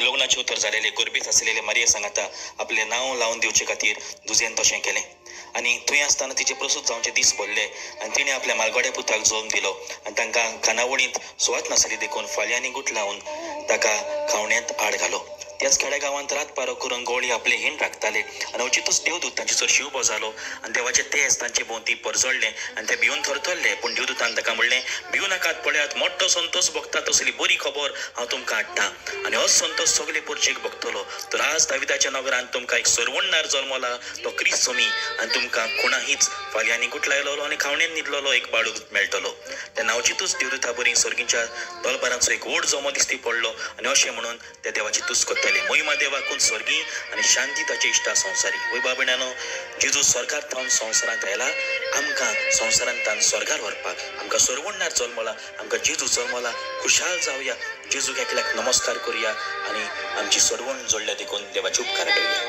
लग्नाचे उतर झालेले गुरबीत असलेले मारिये सांगाता आपले नाव लावून दिवचे खातीर दुजेन तशें केलें आनी थंय आसतना तिचे प्रसूत जावचे दीस पडले आनी तिणें आपल्या मालगोड्या पुताक जोम दिलो आनी तांकां खानावळींत सुवात नासली देखून फाल्यां आनी गुट लावन ताका खावण्यांत आड घालो. त्याच खेड्या गांवांत रात पारो करून गवळी आपले हिण राखताले आनी अवचितूच देवदूत तांचेर शिव बोजालो आनी देवाचें तेज तांचे भोंवती परजळ्ळें आनी ते भिवून थरथरले. पूण देवदूतान ताका म्हणलें, भिवू नाकात, पळयात मोठो संतोश भोगता तसली बरी खबर हांव तुमकां हाडटां आनी होच संतोश सगळे पुर्चेक भोगतलो. तर आज दाविदाच्या नगरांत तुमकां एक सरवणनार जल्मला, तो क्रिस्त सोमी, आनी तुमकां कोणाहीच फाल्यां आनी गुट लायलोलो आनी खावण्यांत न्हिदलोलो एक बाळूक मेळटलो. तेन्ना अवचितूच देवदूता बरी सर्गीच्या दलबारांचो एक व्हड जमो दिसती पडलो आनी अशें म्हणून ते देवाची तुस्त करतले. महिमा देवाकून स्वर्गी आनी शांती ताचे इश्टा संवसारी. वय बाबण्यानो, जेजू स्वर्गार थावन संवसारांत आयला आमकां संवसारांतल्यान स्वर्गार व्हरपाक. आमकां सरवणनार जल्मला, आमकां जेजू जल्मला. खुशाल जावया, जेजूक एकल्याक नमस्कार करुया आनी आमची सरवण जोडल्या देखून देवाचे उपकार करुया.